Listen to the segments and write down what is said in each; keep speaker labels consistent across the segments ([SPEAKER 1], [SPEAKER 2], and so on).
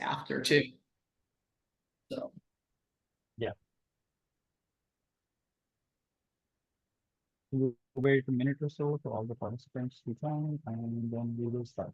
[SPEAKER 1] after too. So.
[SPEAKER 2] Yeah. We'll wait a minute or so for all the participants to join, and then we will start.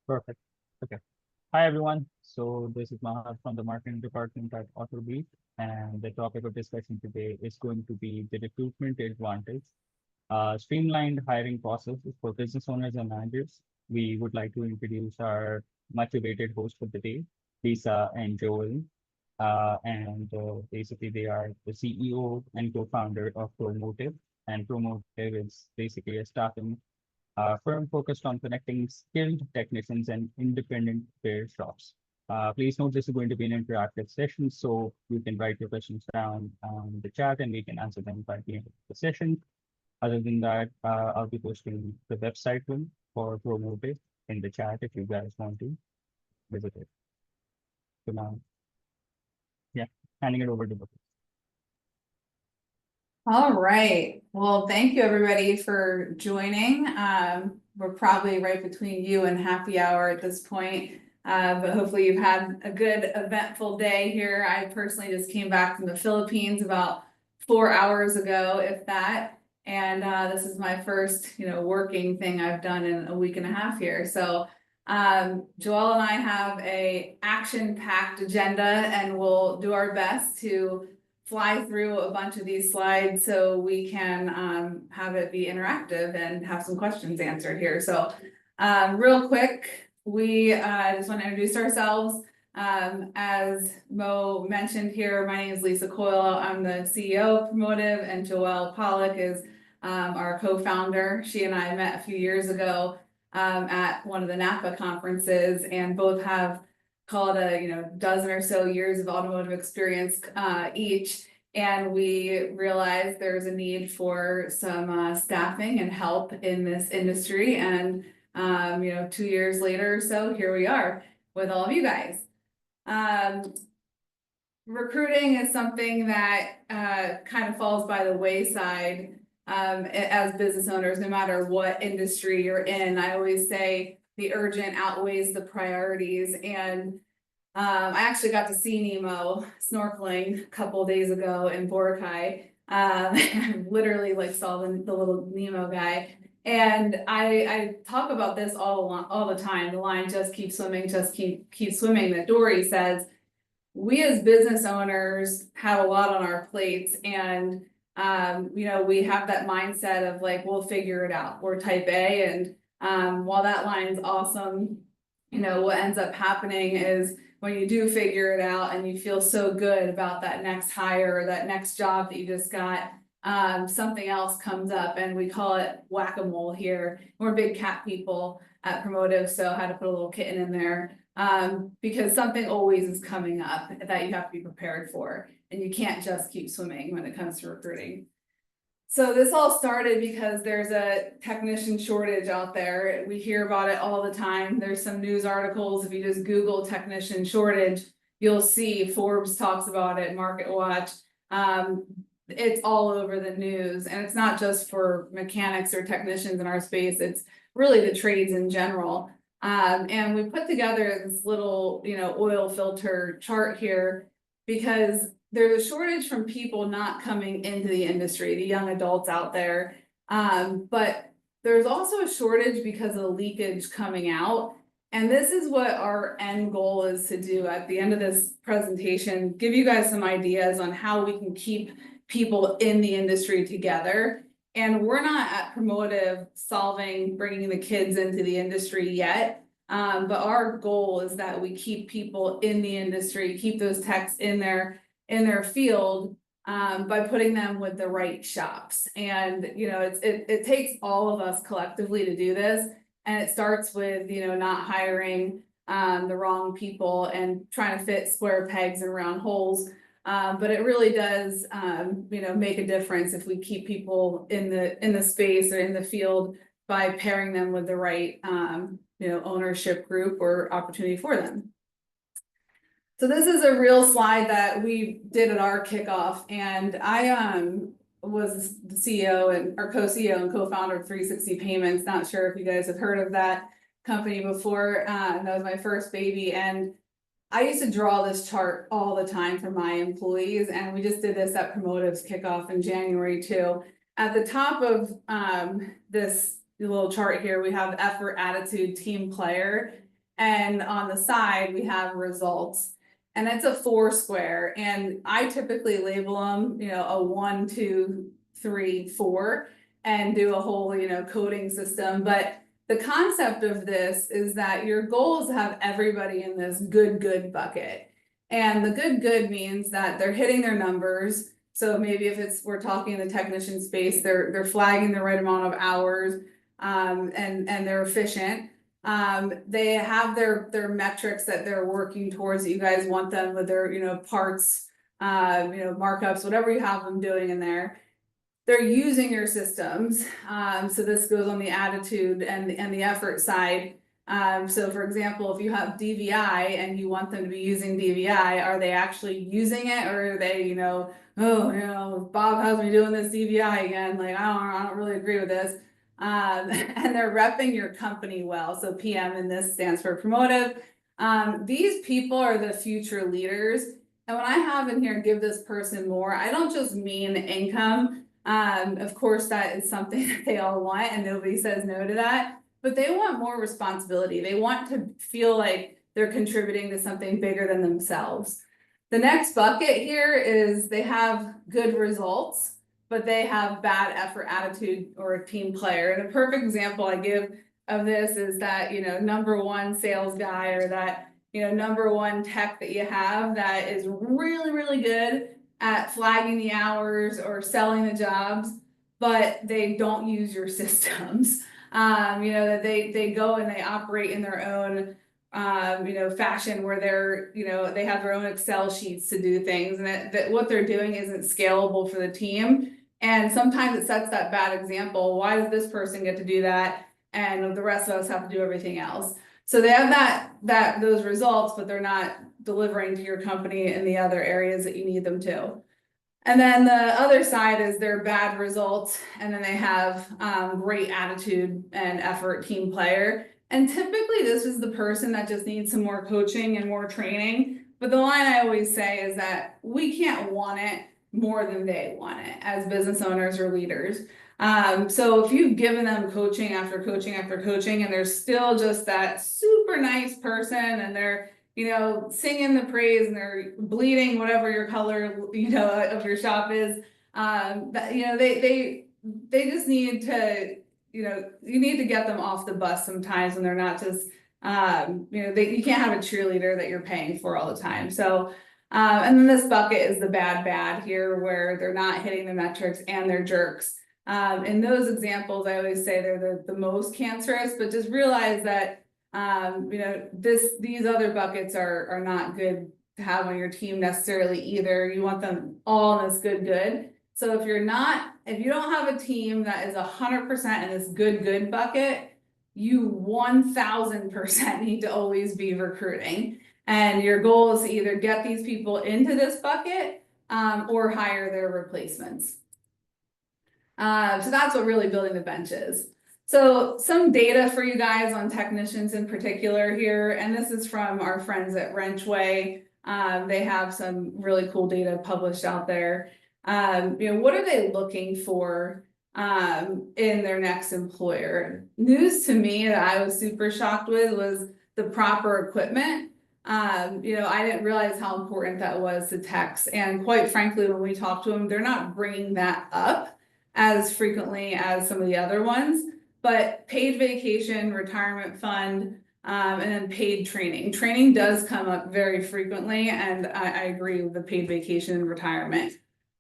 [SPEAKER 2] Perfect. Okay. Hi, everyone. So this is Mahar from the marketing department at AutoLeap, and the topic of discussion today is going to be the recruitment advantage, streamlined hiring processes for business owners and managers. We would like to introduce our much awaited host for the day, Lisa and Joel. And basically, they are the CEO and co-founder of Promotive, and Promotive is basically a staffing firm focused on connecting skilled technicians and independent repair shops. Please note this is going to be an interactive session, so you can write your questions down on the chat and we can answer them by the end of the session. Other than that, I'll be posting the website link for Promotive in the chat if you guys want to visit it. So now, yeah, handing it over to the.
[SPEAKER 3] All right. Well, thank you everybody for joining. We're probably right between you and happy hour at this point. But hopefully you've had a good eventful day here. I personally just came back from the Philippines about 4 hours ago, if that. And this is my first, working thing I've done in a week and a half here. So Joel and I have a action-packed agenda, and we'll do our best to fly through a bunch of these slides so we can have it be interactive and have some questions answered here. So real quick, we just want to introduce ourselves. As Mo mentioned here, my name is Lisa Coyle. I'm the CEO of Promotive, and Joelle Pollock is our co-founder. She and I met a few years ago at one of the Napa conferences, and both have called a dozen or so years of automotive experience each, and we realized there's a need for some staffing and help in this industry. And 2 years later or so, here we are with all of you guys. Recruiting is something that kind of falls by the wayside as business owners, no matter what industry you're in. I always say the urgent outweighs the priorities. And I actually got to see Nemo snorkeling a couple of days ago in Boracay. Literally saw the little Nemo guy. And I talk about this all the time. The line, just keep swimming, just keep swimming, that Dory says. We as business owners have a lot on our plates, and we have that mindset of we'll figure it out. We're type A, and while that line's awesome, what ends up happening is when you do figure it out and you feel so good about that next hire or that next job that you just got, something else comes up, and we call it whack-a-mole here. We're big cat people at Promotive, so I had to put a little kitten in there because something always is coming up that you have to be prepared for, and you can't just keep swimming when it comes to recruiting. So this all started because there's a technician shortage out there. We hear about it all the time. There's some news articles. If you just Google technician shortage, you'll see Forbes talks about it, Market Watch. It's all over the news, and it's not just for mechanics or technicians in our space. It's really the trades in general. And we put together this little, oil filter chart here because there's a shortage from people not coming into the industry, the young adults out there. But there's also a shortage because of the leakage coming out. And this is what our end goal is to do at the end of this presentation, give you guys some ideas on how we can keep people in the industry together. And we're not at Promotive bringing the kids into the industry yet. But our goal is that we keep people in the industry, keep those techs in their field, by putting them with the right shops. And, you know, it takes all of us collectively to do this. And it starts with, you know, not hiring the wrong people and trying to fit square pegs in round holes. But it really does, you know, make a difference if we keep people in the space or in the field by pairing them with the right, you know, ownership group or opportunity for them. So this is a real slide that we did at our kickoff, and I was the CEO and or co-CEO and co-founder of 360 Payments. Not sure if you guys have heard of that company before. That was my first baby, and I used to draw this chart all the time for my employees, and we just did this at Promotive's kickoff in January too. At the top of this little chart here, we have effort, attitude, team, player, and on the side we have results. And it's a 4 square, and I typically label them, you know, a 1, 2, 3, 4, and do a whole, you know, coding system. But the concept of this is that your goal is to have everybody in this good bucket. And the good means that they're hitting their numbers. So maybe if we're talking in the technician space, they're flagging the right amount of hours, and they're efficient. They have their metrics that they're working towards that you guys want them with their, you know, parts, you know, markups, whatever you have them doing in there. They're using your systems. So this goes on the attitude and the effort side. So for example, if you have DVI and you want them to be using DVI, are they actually using it, or are they, you know, oh, you know, Bob has me doing this DVI again, like I don't really agree with this. And they're repping your company well. So PM in this stands for Promotive. These people are the future leaders. And when I have in here, give this person more, I don't just mean income. Of course, that is something that they all want, and nobody says no to that, but they want more responsibility. They want to feel like they're contributing to something bigger than themselves. The next bucket here is they have good results, but they have bad effort, attitude, or a team player. And a perfect example I give of this is that, you know, #1 sales guy, or that, you know, #1 tech that you have that is really good at flagging the hours or selling the jobs, but they don't use your systems. You know, that they go and they operate in their own you know, fashion, where they're, you know, they have their own Excel sheets to do things, and that what they're doing isn't scalable for the team. And sometimes it sets that bad example. Why does this person get to do that, and the rest of us have to do everything else? So they have those results, but they're not delivering to your company in the other areas that you need them to. And then the other side is their bad results, and then they have great attitude and effort, team player. And typically this is the person that just needs some more coaching and more training. But the line I always say is that we can't want it more than they want it as business owners or leaders. So if you've given them coaching after coaching after coaching, and they're still just that super nice person, and they're, you know, singing the praise, and they're bleeding whatever your color, you know, of your shop is, that, you know, they just need to, you know, you need to get them off the bus sometimes when they're not just, you know, you can't have a cheerleader that you're paying for all the time. So, and then this bucket is the bad here, where they're not hitting the metrics and they're jerks. In those examples, I always say they're the most cancerous, but just realize that, you know, these other buckets are not good to have on your team necessarily either. You want them all in this good. So if you don't have a team that is 100% in this good bucket, you 1000% need to always be recruiting. And your goal is to either get these people into this bucket, or hire their replacements. So that's what really building the bench is. So some data for you guys on technicians in particular here, and this is from our friends at Wrenchway. They have some really cool data published out there. You know, what are they looking for in their next employer? News to me that I was super shocked with was the proper equipment. You know, I didn't realize how important that was to techs, and quite frankly, when we talk to them, they're not bringing that up as frequently as some of the other ones. But paid vacation, retirement fund, and then paid training. Training does come up very frequently, and I agree with the paid vacation and retirement.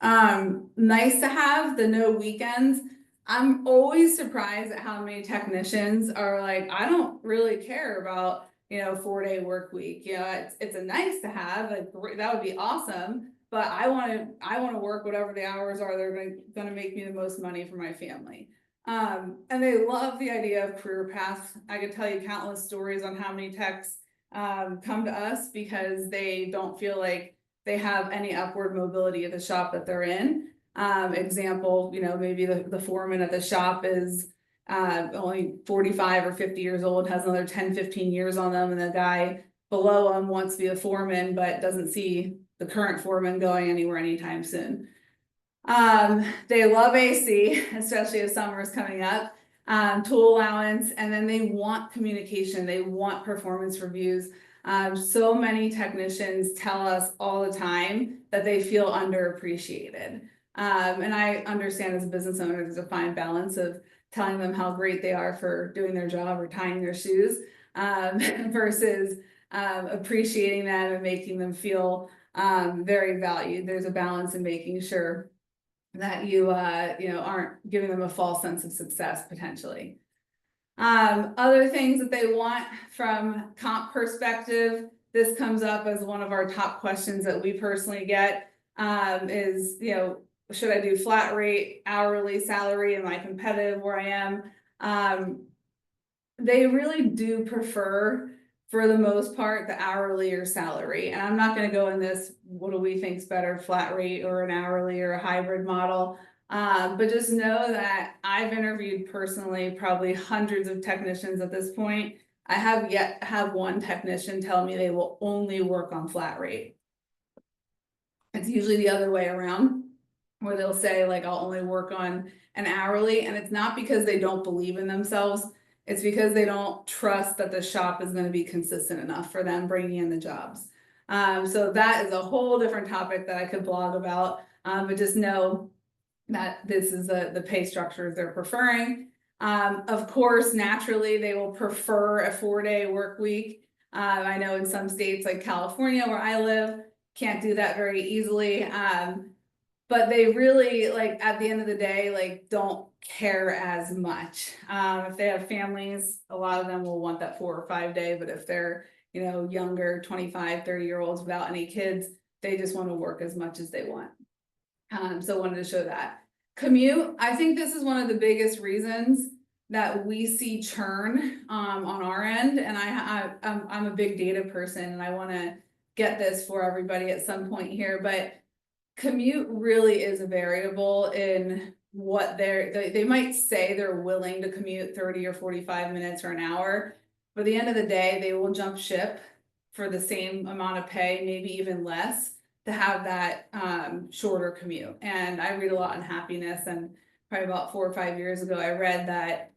[SPEAKER 3] Nice to have the no weekends. I'm always surprised at how many technicians are like, I don't really care about, 4-day work week. It's a nice to have, like, that would be awesome. But I wanna work whatever the hours are, they're gonna make me the most money for my family. And they love the idea of career paths. I could tell you countless stories on how many techs come to us because they don't feel like they have any upward mobility at the shop that they're in. Example, maybe the foreman at the shop is only 45 or 50 years old, has another 10, 15 years on them, and the guy below him wants to be a foreman, but doesn't see the current foreman going anywhere anytime soon. They love AC, especially as summer is coming up. Tool allowance, and then they want communication, they want performance reviews. So many technicians tell us all the time that they feel underappreciated. And I understand as a business owner, there's a fine balance of telling them how great they are for doing their job or tying their shoes, versus appreciating them and making them feel very valued. There's a balance in making sure that you aren't giving them a false sense of success potentially. Other things that they want from comp perspective, this comes up as one of our top questions that we personally get, is, should I do flat rate, hourly, salary? Am I competitive where I am? They really do prefer, for the most part, the hourly or salary. And I'm not going to go in this, what do we think's better, flat rate or an hourly or a hybrid model. But just know that I've interviewed personally probably hundreds of technicians at this point. I have yet to have one technician tell me they will only work on flat rate. It's usually the other way around, where they'll say like, I'll only work on an hourly, and it's not because they don't believe in themselves. It's because they don't trust that the shop is going to be consistent enough for them bringing in the jobs. So that is a whole different topic that I could blog about, but just know that this is the pay structures they're preferring. Of course, naturally, they will prefer a 4-day work week. I know in some states like California, where I live, can't do that very easily. But they really, like, at the end of the day, like, don't care as much. If they have families, a lot of them will want that 4 or 5 day, but if they're, younger, 25, 30-year-olds without any kids, they just want to work as much as they want. So wanted to show that. Commute, I think this is one of the biggest reasons that we see churn on our end, and I'm a big data person, and I want to get this for everybody at some point here, but commute really is a variable in what they might say they're willing to commute 30 or 45 minutes or an hour, but at the end of the day, they will jump ship for the same amount of pay, maybe even less, to have that shorter commute. And I read a lot on happiness, and probably about 4 or 5 years ago, I read that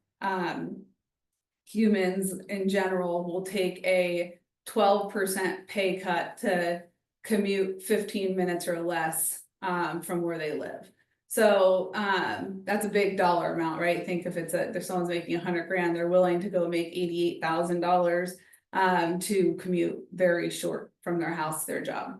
[SPEAKER 3] humans in general will take a 12% pay cut to commute 15 minutes or less from where they live. So that's a big dollar amount, right? Think if if someone's making 100 grand, they're willing to go make $88,000 to commute very short from their house to their job.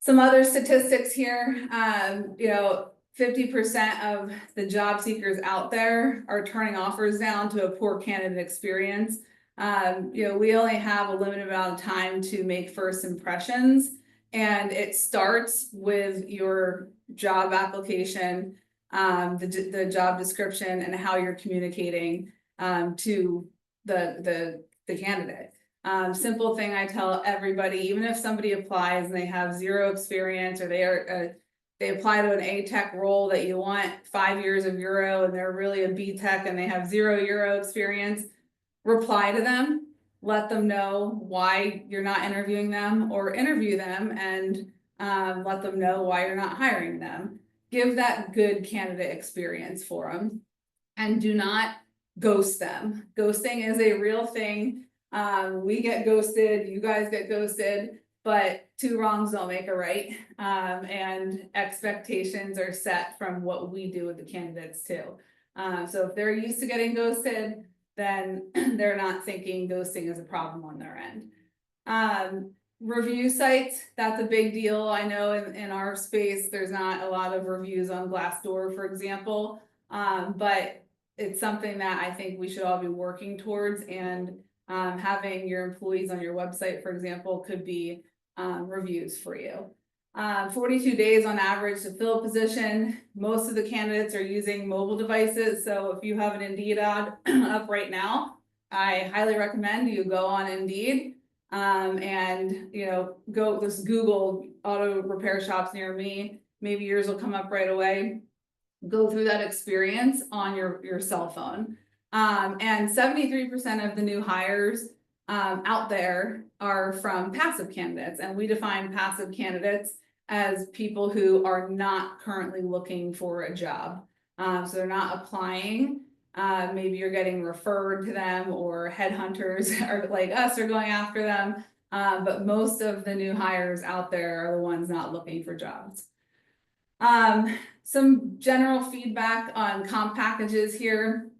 [SPEAKER 3] Some other statistics here, 50% of the job seekers out there are turning offers down to a poor candidate experience. We only have a limited amount of time to make first impressions, and it starts with your job application, the job description, and how you're communicating to the candidate. Simple thing I tell everybody, even if somebody applies and they have 0 experience, or they apply to an A tech role that you want 5 years of Euro, and they're really a B tech and they have 0 Euro experience, reply to them, let them know why you're not interviewing them, or interview them and let them know why you're not hiring them. Give that good candidate experience for them, and do not ghost them. Ghosting is a real thing. We get ghosted, you guys get ghosted, but 2 wrongs don't make a right. And expectations are set from what we do with the candidates too. So if they're used to getting ghosted, then they're not thinking ghosting is a problem on their end. review sites, that's a big deal. I know in our space, there's not a lot of reviews on Glassdoor, for example. But it's something that I think we should all be working towards, and having your employees on your website, for example, could be reviews for you. 42 days on average to fill a position. Most of the candidates are using mobile devices. So if you have an Indeed ad up right now, I highly recommend you go on Indeed. And go just Google auto repair shops near me. Maybe yours will come up right away. Go through that experience on your cell phone. And 73% of the new hires out there are from passive candidates, and we define passive candidates as people who are not currently looking for a job. So they're not applying. Maybe you're getting referred to them, or headhunters are like us are going after them. But most of the new hires out there are the ones not looking for jobs. Some general feedback on comp packages here.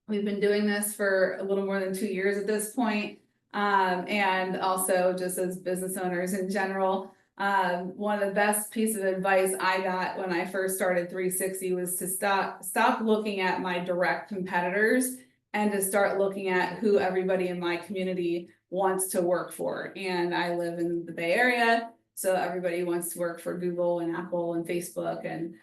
[SPEAKER 3] We've been doing this for a little more than 2 years at this point. And also just as business owners in general. One of the best pieces of advice I got when I first started 360 was to stop looking at my direct competitors and to start looking at who everybody in my community wants to work for. And I live in the Bay Area, so everybody wants to work for Google and Apple and Facebook and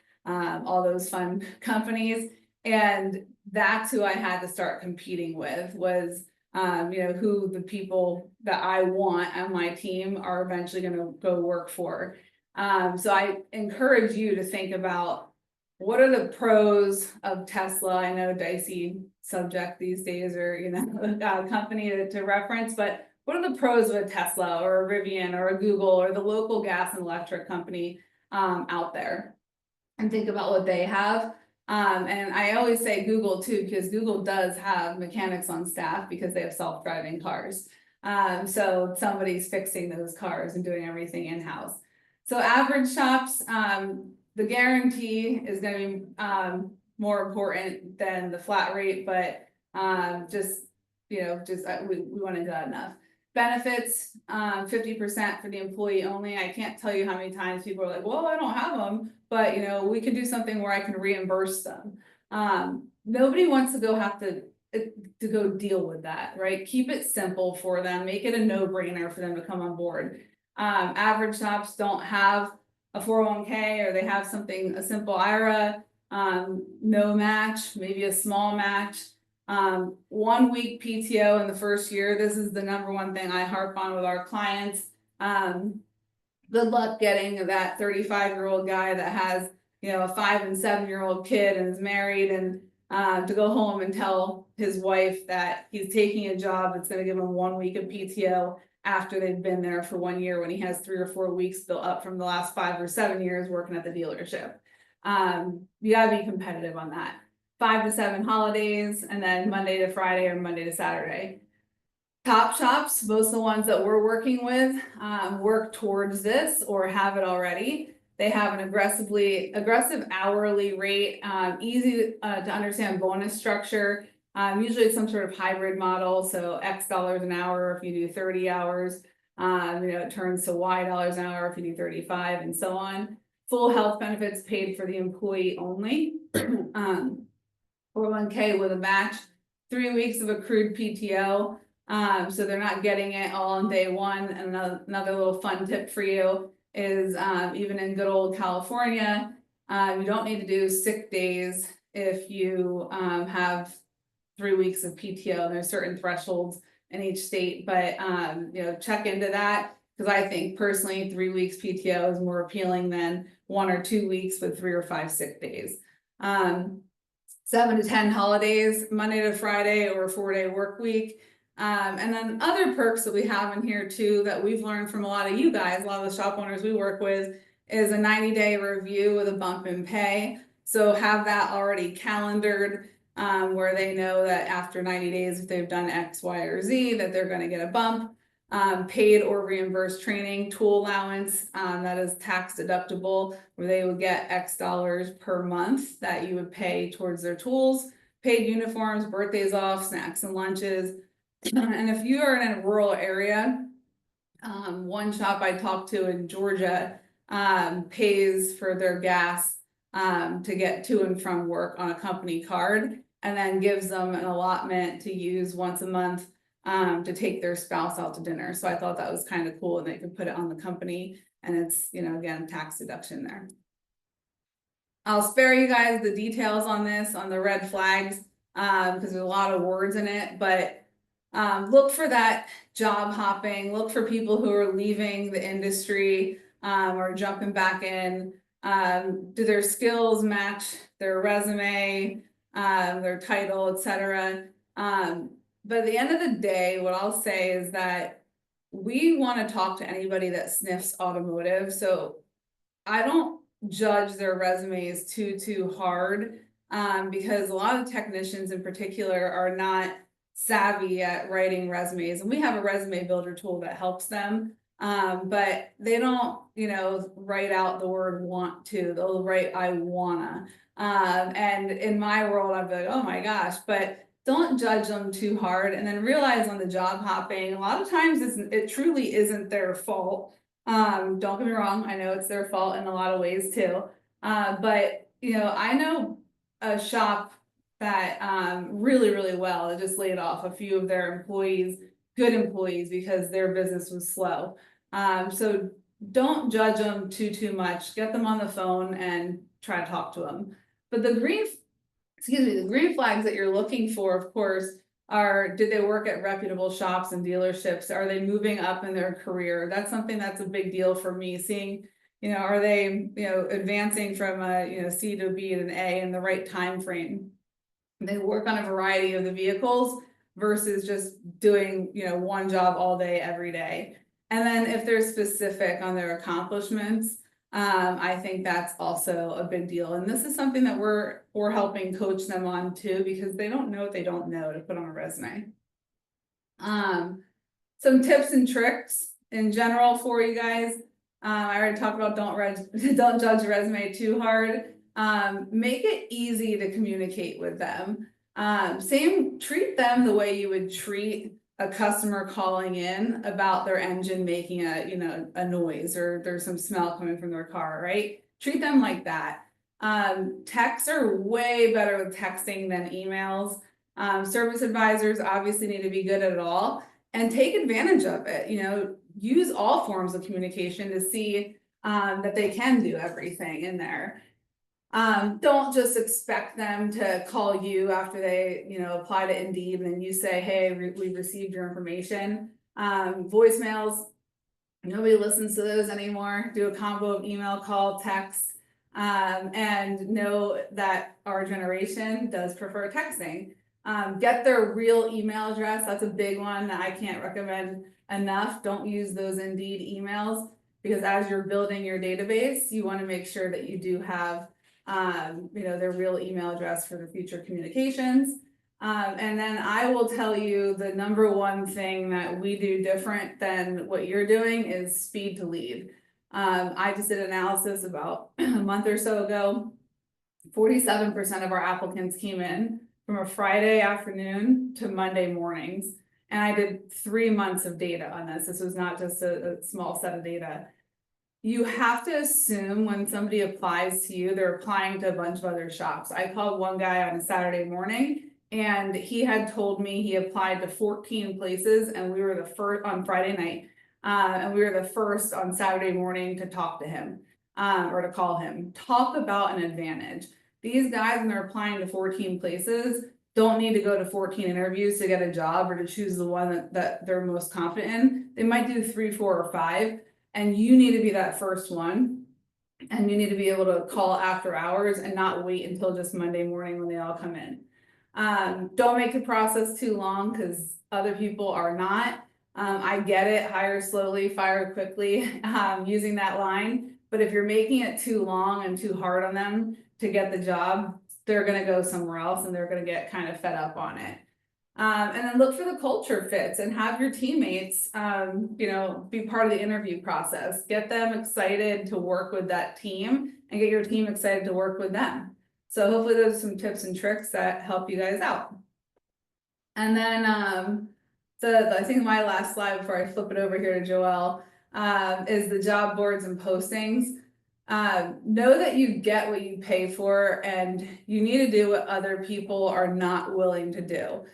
[SPEAKER 3] all those fun companies. And that's who I had to start competing with, was who the people that I want on my team are eventually going to go work for. So I encourage you to think about, what are the pros of Tesla? I know dicey subject these days, or a company to reference, but what are the pros of a Tesla or a Rivian or a Google or the local gas and electric company out there? And think about what they have. And I always say Google too, because Google does have mechanics on staff because they have self-driving cars. So somebody's fixing those cars and doing everything in-house. So average shops, the guarantee is going to be more important than the flat rate, but we wanted that enough. Benefits, 50% for the employee only. I can't tell you how many times people are like, well, I don't have them, but we can do something where I can reimburse them. Nobody wants to have to go deal with that, right? Keep it simple for them, make it a no-brainer for them to come on board. Average shops don't have a 401k, or they have a simple IRA, no match, maybe a small match. 1 week PTO in the first year. This is the number one thing I harp on with our clients. Good luck getting that 35-year-old guy that has, a 5 and 7-year-old kid and is married, and to go home and tell his wife that he's taking a job that's going to give him 1 week of PTO after they've been there for 1 year, when he has 3 or 4 weeks built up from the last 5 or 7 years working at the dealership. You gotta be competitive on that. 5 to 7 holidays, and then Monday to Friday or Monday to Saturday. Top shops, most of the ones that we're working with, work towards this or have it already. They have an aggressive hourly rate, easy to understand bonus structure. Usually it's some sort of hybrid model, so X dollars an hour if you do 30 hours. It turns to Y dollars an hour if you do 35, and so on. Full health benefits paid for the employee only. 401k with a match, 3 weeks of accrued PTO. So they're not getting it all on day one. And another little fun tip for you is, even in good old California, you don't need to do sick days if you have 3 weeks of PTO. There's certain thresholds in each state, but check into that, because I think personally 3 weeks PTO is more appealing than 1 or 2 weeks with 3 or 5 sick days. 7 to 10 holidays, Monday to Friday, or a 4-day work week. And then other perks that we have in here too, that we've learned from a lot of you guys, a lot of the shop owners we work with, is a 90-day review with a bump in pay. So have that already calendared, where they know that after 90 days, if they've done X, Y, or Z, that they're going to get a bump. Paid or reimbursed training, tool allowance, that is tax deductible, where they would get X dollars per month that you would pay towards their tools. Paid uniforms, birthdays off, snacks and lunches. And if you are in a rural area, One shop I talked to in Georgia, pays for their gas, to get to and from work on a company card, and then gives them an allotment to use once a month, to take their spouse out to dinner. So I thought that was kind of cool, and they could put it on the company, and it's, you know, again, tax deduction there. I'll spare you guys the details on this, on the red flags, because there's a lot of words in it, but look for that job hopping, look for people who are leaving the industry, or jumping back in. Do their skills match their resume, their title, etc. But at the end of the day, what I'll say is that we want to talk to anybody that sniffs automotive. So I don't judge their resumes too hard, because a lot of technicians in particular are not savvy at writing resumes, and we have a resume builder tool that helps them, but they don't, you know, write out the word want to. They'll write I wanna, and in my world I'd be like, oh my gosh. But don't judge them too hard, and then realize on the job hopping, a lot of times it truly isn't their fault. Don't get me wrong, I know it's their fault in a lot of ways too. But you know, I know a shop that really well, that just laid off a few of their employees, good employees, because their business was slow. So don't judge them too much. Get them on the phone and try to talk to them. But the green flags that you're looking for, of course, are, did they work at reputable shops and dealerships? Are they moving up in their career? That's something that's a big deal for me. Seeing, you know, are they, you know, advancing from a, you know, C to B to an A in the right time frame? They work on a variety of the vehicles versus just doing, you know, one job all day, every day. And then if they're specific on their accomplishments, I think that's also a big deal. And this is something that we're helping coach them on too, because they don't know what they don't know to put on a resume. Some tips and tricks in general for you guys. I already talked about don't judge a resume too hard. Make it easy to communicate with them. Treat them the way you would treat a customer calling in about their engine making a, you know, a noise, or there's some smell coming from their car, right? Treat them like that. Texts are way better with texting than emails. Service advisors obviously need to be good at it all, and take advantage of it. You know, use all forms of communication to see that they can do everything in there. Don't just expect them to call you after they, you know, apply to Indeed, and then you say, hey, we've received your information. Voicemails, nobody listens to those anymore. Do a combo of email, call, text, and know that our generation does prefer texting. Get their real email address. That's a big one that I can't recommend enough. Don't use those Indeed emails, because as you're building your database, you want to make sure that you do have you know, their real email address for the future communications. And then I will tell you the number one thing that we do different than what you're doing is speed to lead. I just did analysis about a month or so ago. 47% of our applicants came in from a Friday afternoon to Monday mornings. And I did 3 months of data on this. This was not just a small set of data. You have to assume when somebody applies to you, they're applying to a bunch of other shops. I called one guy on a Saturday morning, and he had told me he applied to 14 places, and we were the first on Friday night, and we were the first on Saturday morning to talk to him, or to call him. Talk about an advantage. These guys, when they're applying to 14 places, don't need to go to 14 interviews to get a job or to choose the one that they're most confident in. They might do 3, 4, or 5. And you need to be that first one, and you need to be able to call after hours and not wait until just Monday morning when they all come in. Don't make the process too long, because other people are not. I get it, hire slowly, fire quickly, using that line. But if you're making it too long and too hard on them to get the job, they're gonna go somewhere else, and they're gonna get kind of fed up on it. And then look for the culture fits, and have your teammates, you know, be part of the interview process. Get them excited to work with that team, and get your team excited to work with them. So hopefully those are some tips and tricks that help you guys out. And then So I think my last slide before I flip it over here to Joelle, is the job boards and postings. Know that you get what you pay for, and you need to do what other people are not willing to do.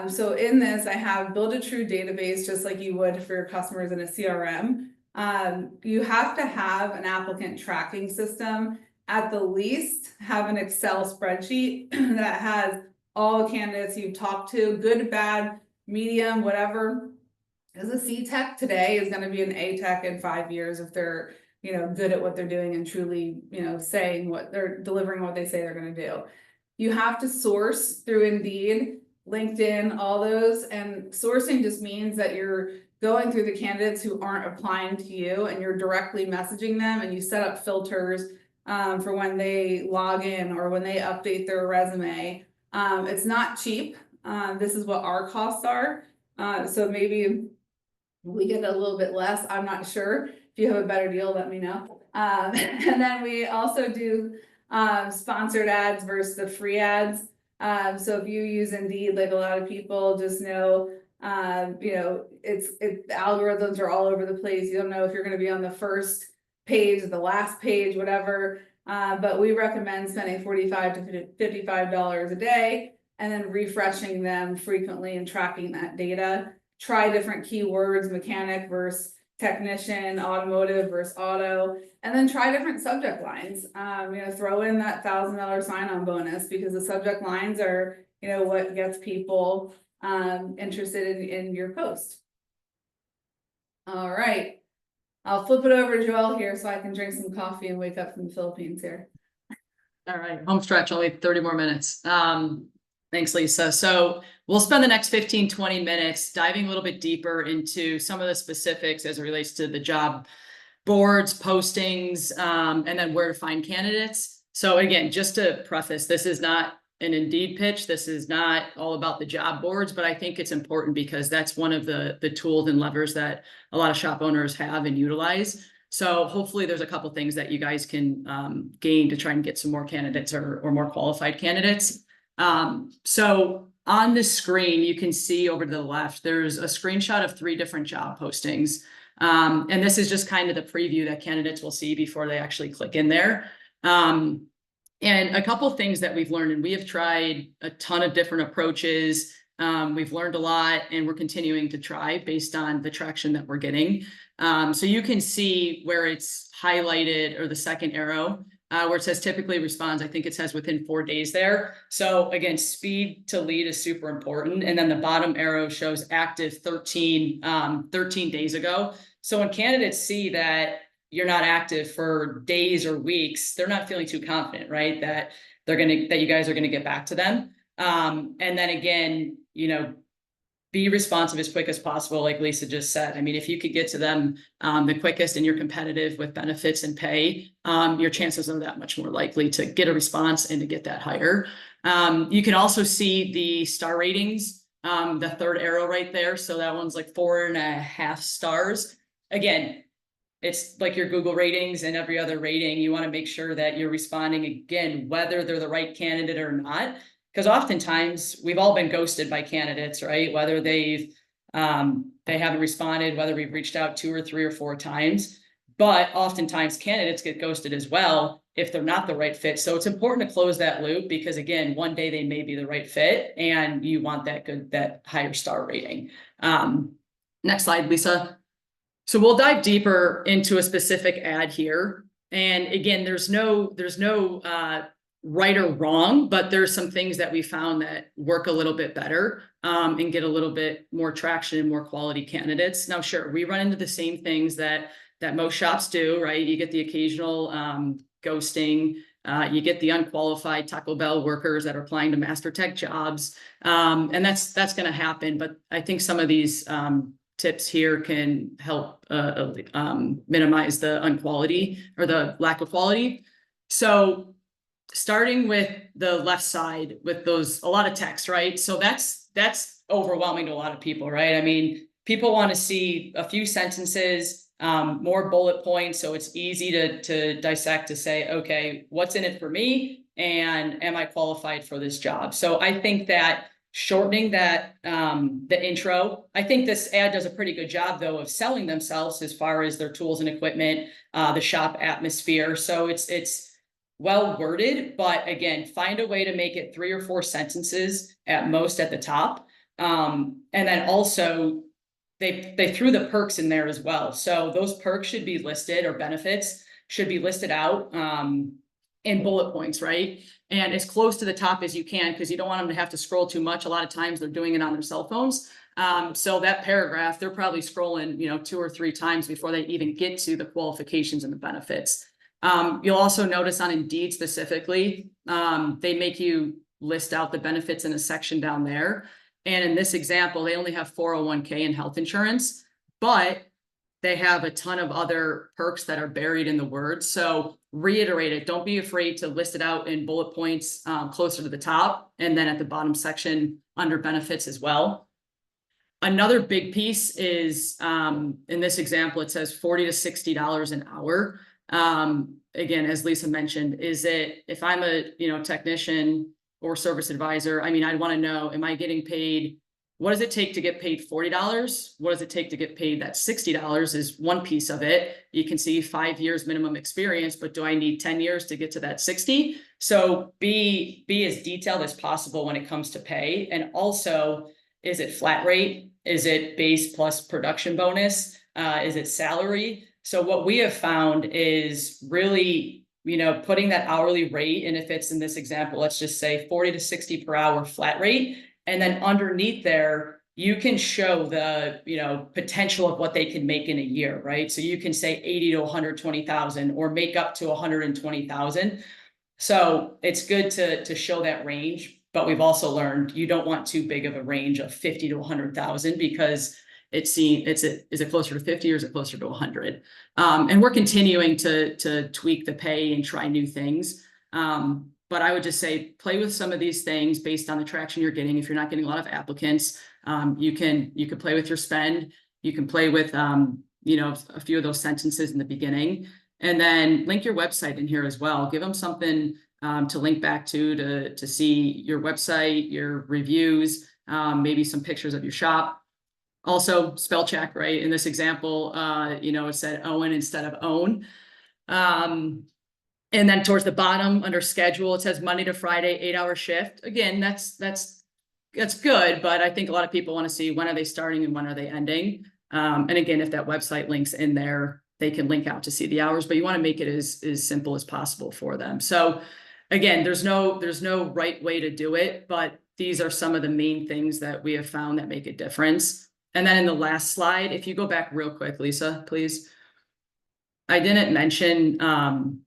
[SPEAKER 3] So in this, I have build a true database, just like you would for your customers in a CRM. You have to have an applicant tracking system. At the least, have an Excel spreadsheet that has all the candidates you've talked to, good, bad, medium, whatever. As a C tech today is going to be an A tech in 5 years if they're, good at what they're doing and truly, saying what they're delivering, what they say they're going to do. You have to source through Indeed, LinkedIn, all those. And sourcing just means that you're going through the candidates who aren't applying to you and you're directly messaging them, and you set up filters for when they log in or when they update their resume. It's not cheap. This is what our costs are. So maybe we get a little bit less. I'm not sure. If you have a better deal, let me know. And then we also do sponsored ads versus the free ads. So if you use Indeed, like a lot of people, just know, it's algorithms are all over the place. You don't know if you're going to be on the first page, the last page, whatever. But we recommend spending $45 to $55 a day and then refreshing them frequently and tracking that data. Try different keywords, mechanic versus technician, automotive versus auto, and then try different subject lines. Throw in that $1,000 sign-on bonus, because the subject lines are, what gets people interested in your post. All right. I'll flip it over to Joelle here so I can drink some coffee and wake up from the Philippines here.
[SPEAKER 1] All right, home stretch, only 30 more minutes. Thanks, Lisa. So we'll spend the next 15-20 minutes diving a little bit deeper into some of the specifics as it relates to the job boards, postings, and then where to find candidates. So again, just to preface, this is not an Indeed pitch. This is not all about the job boards, but I think it's important because that's one of the tools and levers that a lot of shop owners have and utilize. So hopefully there's a couple things that you guys can gain to try and get some more candidates or more qualified candidates. So on the screen, you can see over to the left, there's a screenshot of 3 different job postings. And this is just kind of the preview that candidates will see before they actually click in there. And a couple of things that we've learned, and we have tried a ton of different approaches. We've learned a lot, and we're continuing to try based on the traction that we're getting. So you can see where it's highlighted, or the second arrow, where it says typically responds. I think it says within 4 days there. So again, speed to lead is super important. And then the bottom arrow shows active 13 days ago. So when candidates see that you're not active for days or weeks, they're not feeling too confident, right? That you guys are gonna get back to them. And then again, be responsive as quick as possible, like Lisa just said. I mean, if you could get to them the quickest and you're competitive with benefits and pay, your chances are that much more likely to get a response and to get that hire. You can also see the star ratings, the third arrow right there. So that one's like 4.5 stars. Again, it's like your Google ratings and every other rating. You want to make sure that you're responding, again, whether they're the right candidate or not. Because oftentimes we've all been ghosted by candidates, right? Whether they haven't responded, whether we've reached out 2 or 3 or 4 times, but oftentimes candidates get ghosted as well if they're not the right fit. So it's important to close that loop, because again, one day they may be the right fit and you want that higher star rating. Next slide, Lisa. So we'll dive deeper into a specific ad here. And again, there's no right or wrong, but there's some things that we found that work a little bit better and get a little bit more traction and more quality candidates. Now, sure, we run into the same things that most shops do, right? You get the occasional ghosting, you get the unqualified Taco Bell workers that are applying to master tech jobs, and that's going to happen. But I think some of these tips here can help minimize the unquality or the lack of quality. So starting with the left side with a lot of text, right? So that's overwhelming to a lot of people, right? I mean, people want to see a few sentences, more bullet points. So it's easy to dissect, to say, okay, what's in it for me? And am I qualified for this job? So I think that shortening that, the intro. I think this ad does a pretty good job though of selling themselves as far as their tools and equipment, the shop atmosphere. So it's well worded, but again, find a way to make it 3 or 4 sentences at most at the top. And then also they threw the perks in there as well. So those perks should be listed, or benefits should be listed out, in bullet points, right? And as close to the top as you can, because you don't want them to have to scroll too much. A lot of times they're doing it on their cell phones. So that paragraph, they're probably scrolling, 2 or 3 times before they even get to the qualifications and the benefits. You'll also notice on Indeed specifically, they make you list out the benefits in a section down there. And in this example, they only have 401k and health insurance, but they have a ton of other perks that are buried in the words. So reiterate it. Don't be afraid to list it out in bullet points, closer to the top, and then at the bottom section under benefits as well. Another big piece is, in this example, it says $40 to $60 an hour. Again, as Lisa mentioned, is it, if I'm a, technician or service advisor, I mean, I'd want to know, am I getting paid? What does it take to get paid $40? What does it take to get paid that $60 is one piece of it. You can see 5 years minimum experience, but do I need 10 years to get to that 60? So be as detailed as possible when it comes to pay. And also, is it flat rate? Is it base plus production bonus? Is it salary? So what we have found is really, putting that hourly rate, and if it's in this example, let's just say 40 to 60 per hour flat rate. And then underneath there, you can show the, potential of what they can make in a year, right? So you can say 80 to 120,000 or make up to 120,000. So it's good to show that range, but we've also learned you don't want too big of a range of 50 to 100,000 because is it closer to 50 or is it closer to 100? And we're continuing to tweak the pay and try new things. But I would just say, play with some of these things based on the traction you're getting. If you're not getting a lot of applicants, you can play with your spend. You can play with, a few of those sentences in the beginning, and then link your website in here as well. Give them something to link back to see your website, your reviews, maybe some pictures of your shop. Also spell check, right? In this example, it said Owen instead of own. And then towards the bottom under schedule, it says Monday to Friday, 8-hour shift. Again, that's good, but I think a lot of people want to see when are they starting and when are they ending. And again, if that website links in there, they can link out to see the hours, but you want to make it as simple as possible for them. So again, there's no right way to do it, but these are some of the main things that we have found that make a difference. And then in the last slide, if you go back real quick, Lisa, please. I didn't mention,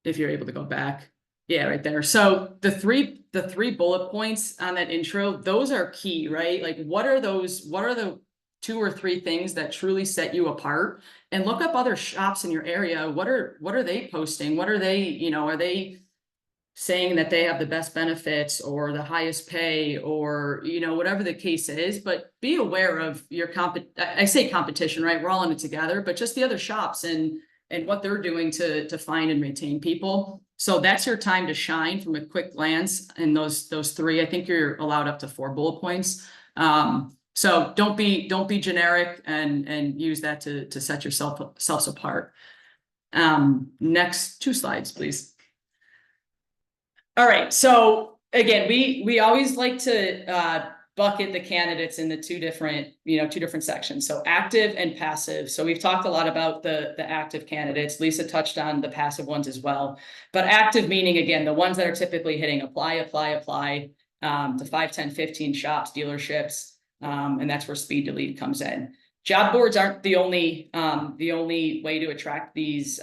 [SPEAKER 1] if you're able to go back. Yeah, right there. So the three bullet points on that intro, those are key, right? Like what are the 2 or 3 things that truly set you apart? And look up other shops in your area. What are they posting? What are they, are they saying that they have the best benefits or the highest pay or, whatever the case is, but be aware of your I say competition, right? We're all in it together, but just the other shops and what they're doing to find and retain people. So that's your time to shine from a quick glance. And those 3, I think you're allowed up to 4 bullet points. So don't be generic and use that to set yourselves apart. Next 2 slides, please. All right. So again, we always like to bucket the candidates into 2 different sections. So active and passive. So we've talked a lot about the active candidates. Lisa touched on the passive ones as well, but active meaning, again, the ones that are typically hitting apply to 5, 10, 15 shops, dealerships. And that's where speed to lead comes in. Job boards aren't the only way to attract these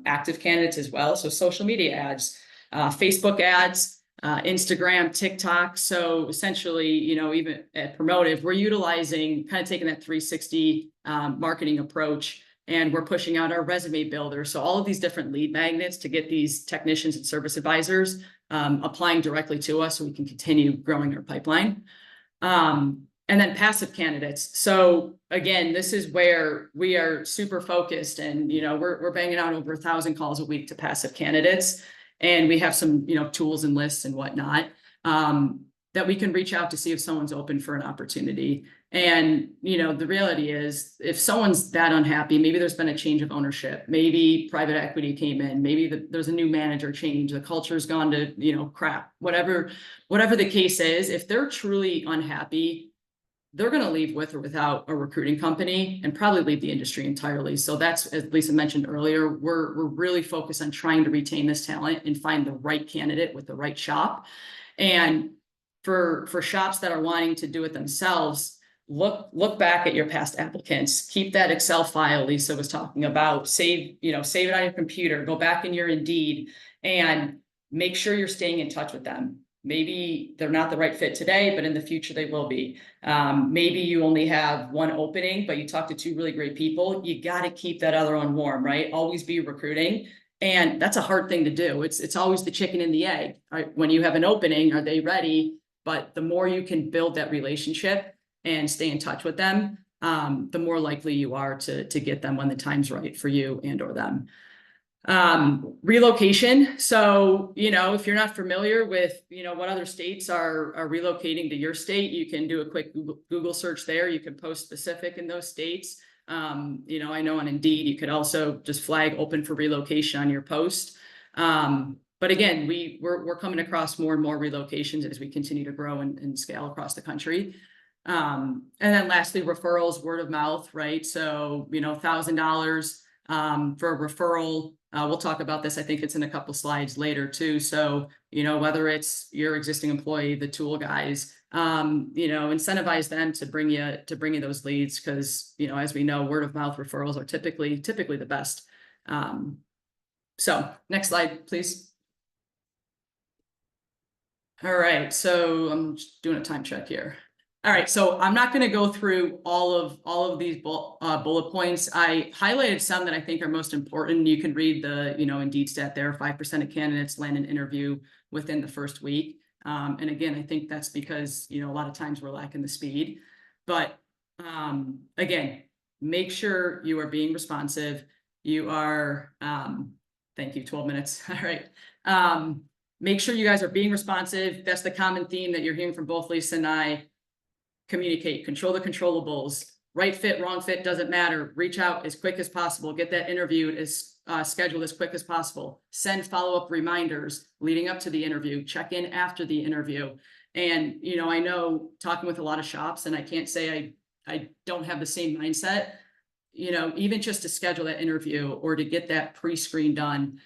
[SPEAKER 1] active candidates as well. So social media ads, Facebook ads, Instagram, TikTok. So essentially, even at Promotive, we're utilizing kind of taking that 360 marketing approach, and we're pushing out our resume builder. So all of these different lead magnets to get these technicians and service advisors applying directly to us so we can continue growing our pipeline. And then passive candidates. So again, this is where we are super focused, and we're banging out over 1,000 calls a week to passive candidates. And we have some, tools and lists and whatnot. that we can reach out to see if someone's open for an opportunity. And, you know, the reality is if someone's that unhappy, maybe there's been a change of ownership, maybe private equity came in, maybe there's a new manager change, the culture's gone to, you know, crap, whatever the case is, if they're truly unhappy, they're going to leave with or without a recruiting company and probably leave the industry entirely. So that's, as Lisa mentioned earlier, we're really focused on trying to retain this talent and find the right candidate with the right shop. And for shops that are wanting to do it themselves, look back at your past applicants, keep that Excel file Lisa was talking about, save it on your computer, go back in your Indeed and make sure you're staying in touch with them. Maybe they're not the right fit today, but in the future they will be. Maybe you only have one opening, but you talk to two really great people. You got to keep that other one warm, right? Always be recruiting. And that's a hard thing to do. It's always the chicken and the egg. Right? When you have an opening, are they ready? But the more you can build that relationship and stay in touch with them, the more likely you are to get them when the time's right for you and or them. Relocation. So, you know, if you're not familiar with, you know, what other states are relocating to your state, you can do a quick Google search there. You can post specific in those states. You know, I know on Indeed, you could also just flag open for relocation on your post. But again, we're coming across more and more relocations as we continue to grow and scale across the country. And then lastly, referrals, word of mouth, right? So, you know, $1,000 for a referral. We'll talk about this. I think it's in a couple slides later too. So, you know, whether it's your existing employee, the tool guys, you know, incentivize them to bring you those leads. Cause, you know, as we know, word of mouth referrals are typically the best. So next slide, please. All right. So I'm just doing a time check here. All right, so I'm not going to go through all of these bullet points. I highlighted some that I think are most important. You can read the, you know, Indeed stat there. 5% of candidates land an interview within the first week. And again, I think that's because, you know, a lot of times we're lacking the speed. But again, make sure you are being responsive. You are, thank you, 12 minutes. All right. Make sure you guys are being responsive. That's the common theme that you're hearing from both Lisa and I. Communicate, control the controllables, right fit, wrong fit, doesn't matter. Reach out as quick as possible, get that interview scheduled as quick as possible, send follow-up reminders leading up to the interview, check in after the interview. And, you know, I know talking with a lot of shops, and I can't say I don't have the same mindset, you know, even just to schedule that interview or to get that pre-screen done,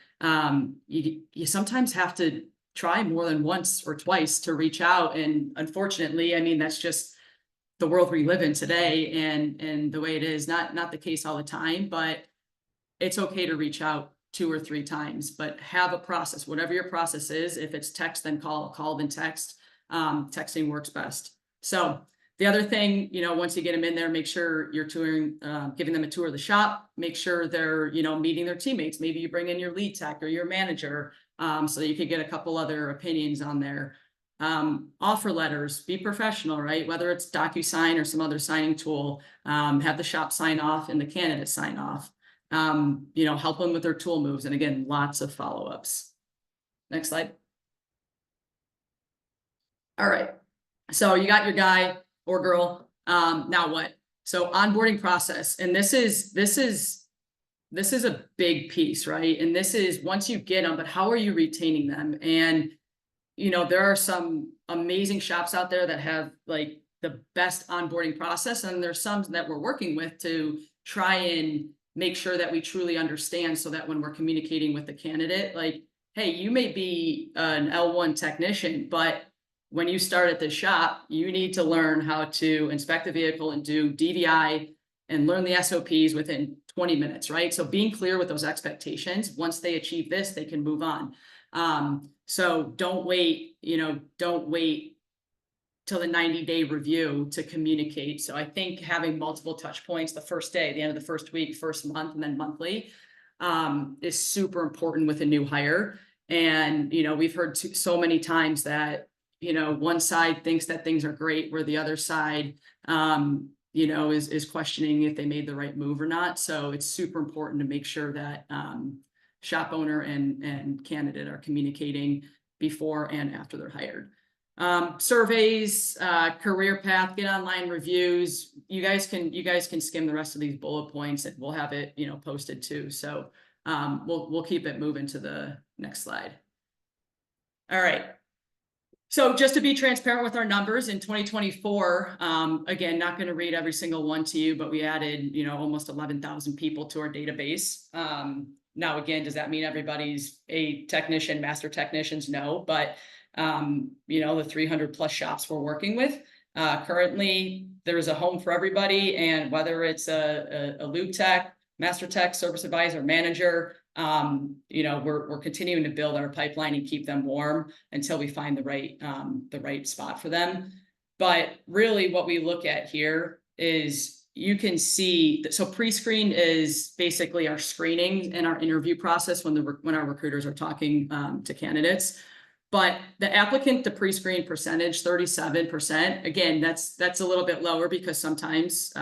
[SPEAKER 1] you sometimes have to try more than once or twice to reach out. And unfortunately, I mean, that's just the world we live in today and the way it is, not the case all the time, but it's okay to reach out 2 or 3 times, but have a process, whatever your process is. If it's text, then call, then text. Texting works best. So the other thing, you know, once you get them in there, make sure you're touring, giving them a tour of the shop, make sure they're, you know, meeting their teammates. Maybe you bring in your lead tech or your manager, so that you could get a couple other opinions on there. Offer letters, be professional, right? Whether it's DocuSign or some other signing tool, have the shop sign off and the candidate sign off. You know, help them with their tool moves. And again, lots of follow-ups. Next slide. All right. So you got your guy or girl. Now what? So onboarding process. And this is a big piece, right? And this is once you get them, but how are you retaining them? And you know, there are some amazing shops out there that have like the best onboarding process. And there's some that we're working with to try and make sure that we truly understand so that when we're communicating with the candidate, like, hey, you may be an L1 technician, but when you start at the shop, you need to learn how to inspect the vehicle and do DVI and learn the SOPs within 20 minutes, right? So being clear with those expectations, once they achieve this, they can move on. So don't wait till the 90-day review to communicate. So I think having multiple touch points the first day, the end of the first week, first month, and then monthly, is super important with a new hire. And, you know, we've heard so many times that, you know, one side thinks that things are great where the other side, you know, is questioning if they made the right move or not. So it's super important to make sure that, shop owner and candidate are communicating before and after they're hired. Surveys, career path, get online reviews. You guys can skim the rest of these bullet points, and we'll have it, you know, posted too. So we'll keep it moving to the next slide. All right. So just to be transparent with our numbers in 2024, again, not going to read every single one to you, but we added, you know, almost 11,000 people to our database. Now, again, does that mean everybody's a technician, master technicians? No, but you know, the 300 plus shops we're working with, currently there's a home for everybody. And whether it's a loop tech, master tech, service advisor, manager, you know, we're continuing to build our pipeline and keep them warm until we find the right spot for them. But really what we look at here is, you can see that, so pre-screen is basically our screening and our interview process when our recruiters are talking to candidates. But the applicant to pre-screen percentage, 37%, again, that's a little bit lower because sometimes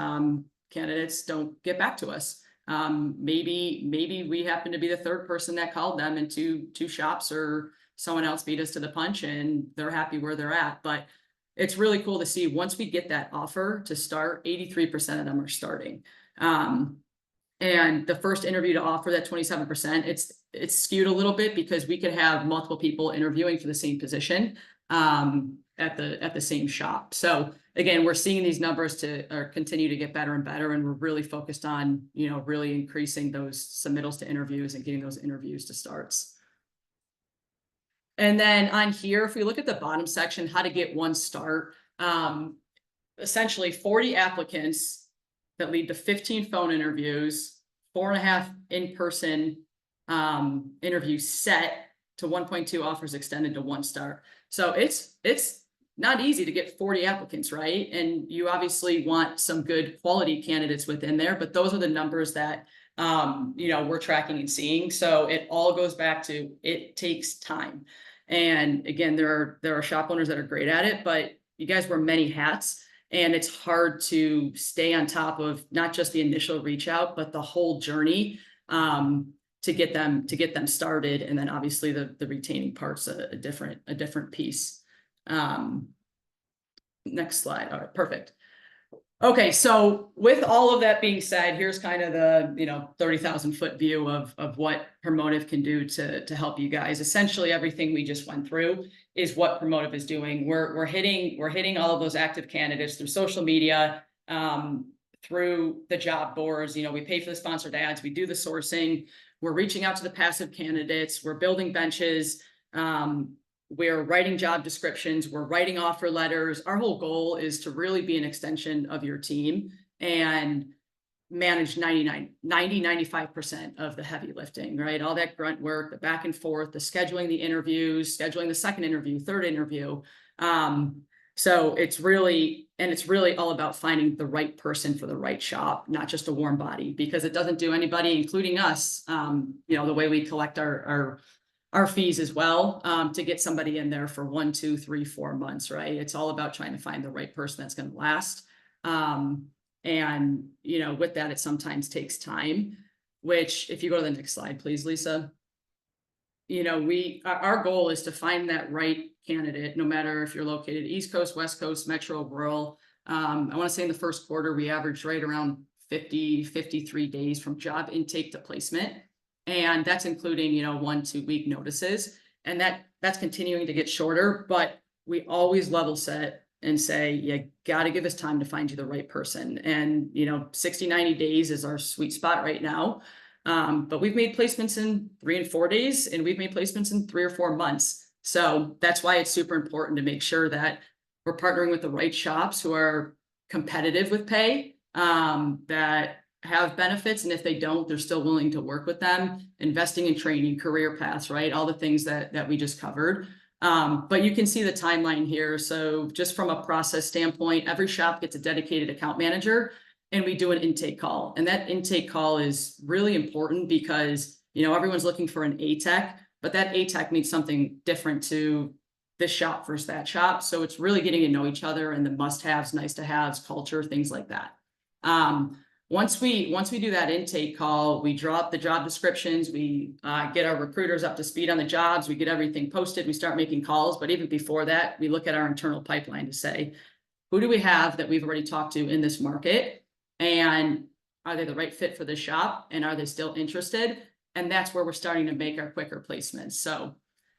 [SPEAKER 1] candidates don't get back to us. Maybe we happen to be the third person that called them into two shops, or someone else beat us to the punch and they're happy where they're at. But it's really cool to see, once we get that offer to start, 83% of them are starting. And the first interview to offer, that 27%, it's skewed a little bit because we could have multiple people interviewing for the same position at the same shop. So again, we're seeing these numbers continue to get better and better, and we're really focused on, you know, really increasing those submittals to interviews and getting those interviews to starts. And then on here, if we look at the bottom section, how to get one start, essentially 40 applicants that lead to 15 phone interviews, 4.5 in-person interviews set to 1.2 offers extended to 1 start. So it's not easy to get 40 applicants, right? And you obviously want some good quality candidates within there, but those are the numbers that you know, we're tracking and seeing. So it all goes back to, it takes time. And again, there are shop owners that are great at it, but you guys wear many hats, and it's hard to stay on top of not just the initial reach out, but the whole journey to get them started. And then obviously the retaining part's a different piece. Next slide. All right, perfect. Okay, so with all of that being said, here's kind of the, you know, 30,000 foot view of what Promotive can do to help you guys. Essentially, everything we just went through is what Promotive is doing. We're hitting all of those active candidates through social media, through the job boards. You know, we pay for the sponsored ads, we do the sourcing, we're reaching out to the passive candidates, we're building benches, we're writing job descriptions, we're writing offer letters. Our whole goal is to really be an extension of your team and manage 95% of the heavy lifting, right? All that grunt work, the back and forth, the scheduling the interviews, scheduling the second interview, third interview. So it's really all about finding the right person for the right shop, not just a warm body, because it doesn't do anybody, including us, you know, the way we collect our fees as well, to get somebody in there for 1, 2, 3, 4 months, right? It's all about trying to find the right person that's going to last. And, you know, with that, it sometimes takes time, which if you go to the next slide, please, Lisa, you know, our goal is to find that right candidate, no matter if you're located East Coast, West Coast, metro, rural. I want to say in the first quarter, we averaged right around 53 days from job intake to placement. And that's including, you know, 1-2 week notices. And that's continuing to get shorter, but we always level set and say, you got to give us time to find you the right person. And, you know, 60-90 days is our sweet spot right now. But we've made placements in 3 and 4 days, and we've made placements in 3 or 4 months. So that's why it's super important to make sure that we're partnering with the right shops who are competitive with pay, that have benefits. And if they don't, they're still willing to work with them, investing in training, career paths, right? All the things that we just covered. But you can see the timeline here. So just from a process standpoint, every shop gets a dedicated account manager, and we do an intake call. And that intake call is really important because, you know, everyone's looking for an A-Tech, but that A-Tech means something different to this shop versus that shop. So it's really getting to know each other and the must-haves, nice-to-haves, culture, things like that. once we do that intake call, we draw up the job descriptions, we get our recruiters up to speed on the jobs, we get everything posted, we start making calls. But even before that, we look at our internal pipeline to say, who do we have that we've already talked to in this market? And are they the right fit for the shop? And are they still interested? And that's where we're starting to make our quicker placements. So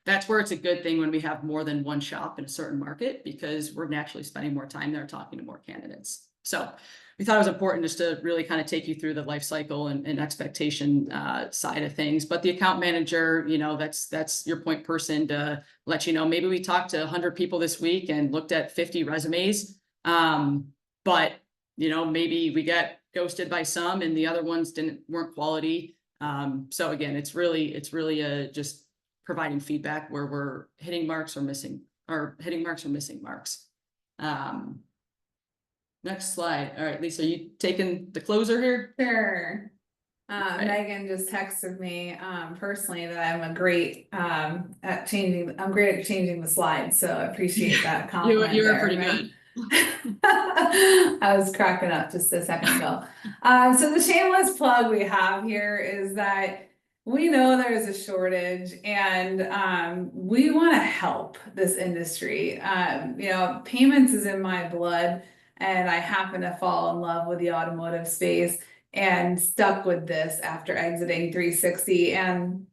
[SPEAKER 1] that's where it's a good thing when we have more than one shop in a certain market, because we're naturally spending more time there talking to more candidates. So we thought it was important just to really kind of take you through the life cycle and expectation side of things. But the account manager, you know, that's your point person to let you know, maybe we talked to 100 people this week and looked at 50 resumes. But you know, maybe we got ghosted by some and the other ones weren't quality. So again, it's really just providing feedback where we're hitting marks or missing marks. Next slide. All right, Lisa, are you taking the closer here?
[SPEAKER 3] Sure.
[SPEAKER 1] Okay.
[SPEAKER 3] Megan just texted me, personally that I'm great at changing the slides, so I appreciate that compliment.
[SPEAKER 1] You were
[SPEAKER 3] there,
[SPEAKER 1] pretty
[SPEAKER 3] Megan.
[SPEAKER 1] good.
[SPEAKER 3] I was cracking up just a second ago. So the shameless plug we have here is that we know there's a shortage, and we want to help this industry. You know, payments is in my blood, and I happen to fall in love with the automotive space and stuck with this after exiting 360. And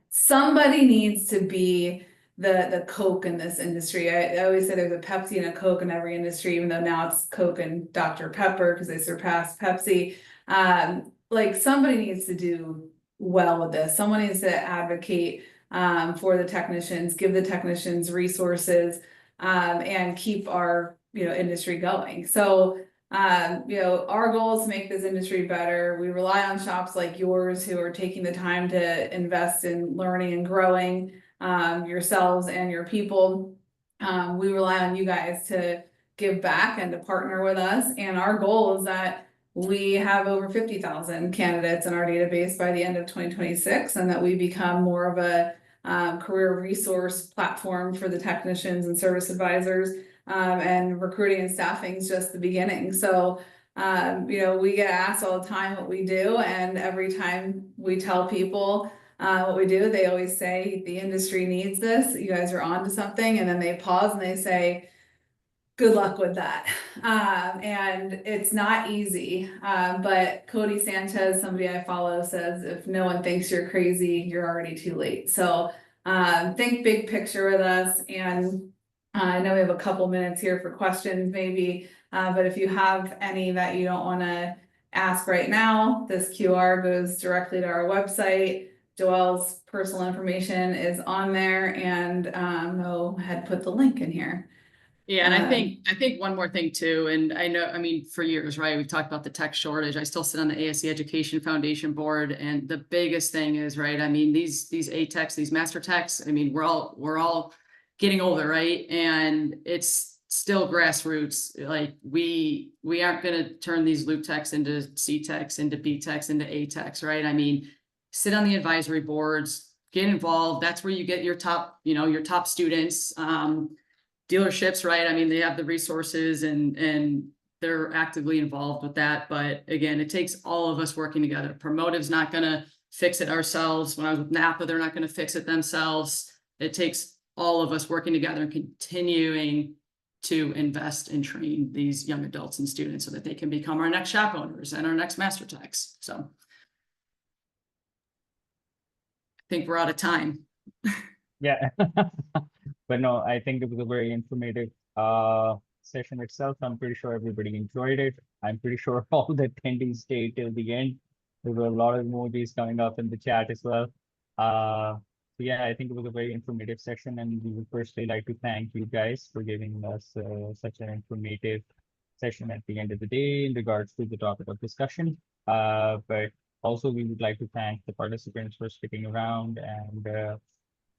[SPEAKER 3] somebody needs to be the Coke in this industry. I always say there's a Pepsi and a Coke in every industry, even though now it's Coke and Dr. Pepper because they surpassed Pepsi. Like somebody needs to do well with this. Someone needs to advocate for the technicians, give the technicians resources, and keep our industry going. So our goal is to make this industry better. We rely on shops like yours who are taking the time to invest in learning and growing yourselves and your people. We rely on you guys to give back and to partner with us. And our goal is that we have over 50,000 candidates in our database by the end of 2026, and that we become more of a career resource platform for the technicians and service advisors. And recruiting and staffing is just the beginning. So, we get asked all the time what we do, and every time we tell people what we do, they always say the industry needs this. You guys are on to something, and then they pause and they say, good luck with that. And it's not easy. But Cody Sanchez, somebody I follow, says, if no one thinks you're crazy, you're already too late. So think big picture with us. And I know we have a couple minutes here for questions maybe, but if you have any that you don't want to ask right now, this QR goes directly to our website. Joelle's personal information is on there, and Mo had put the link in here.
[SPEAKER 1] Yeah, and I think one more thing too, and I know, I mean, for years, right, we've talked about the tech shortage. I still sit on the ASC Education Foundation board, and the biggest thing is, right, I mean, these ATECs, these master techs, I mean, we're all getting older, right? And it's still grassroots. Like we aren't going to turn these loop techs into C techs, into B techs, into A techs, right? I mean, sit on the advisory boards, get involved. That's where you get your top, your top students. Dealerships, right? I mean, they have the resources and they're actively involved with that. But again, it takes all of us working together. Promotive's not going to fix it ourselves. When I was with Napa, they're not going to fix it themselves. It takes all of us working together and continuing to invest and train these young adults and students so that they can become our next shop owners and our next master techs. So I think we're out of time.
[SPEAKER 2] Yeah. But no, I think it was a very informative session itself. I'm pretty sure everybody enjoyed it. I'm pretty sure all the attendees stayed till the end. There were a lot of emojis coming up in the chat as well. So yeah, I think it was a very informative session, and we would firstly like to thank you guys for giving us such an informative session at the end of the day in regards to the topic of discussion. But also we would like to thank the participants for sticking around, and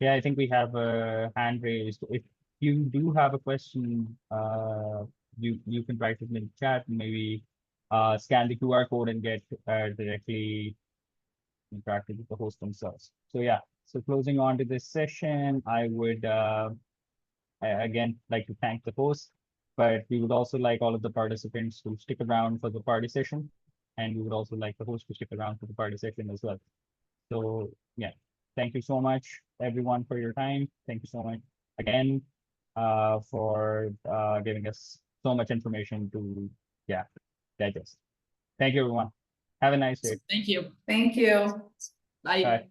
[SPEAKER 2] yeah, I think we have a hand raised. If you do have a question, you can write it in the chat and maybe scan the QR code and get directly interacted with the host themselves. So yeah, so closing on to this session, I would again like to thank the host, but we would also like all of the participants to stick around for the party session. and we would also like the host to stick around for the party section as well. So yeah, thank you so much, everyone, for your time. Thank you so much again for giving us so much information to digest. Thank you, everyone. Have a nice day.
[SPEAKER 1] Thank you.
[SPEAKER 3] Thank you.
[SPEAKER 1] Bye.
[SPEAKER 2] Bye.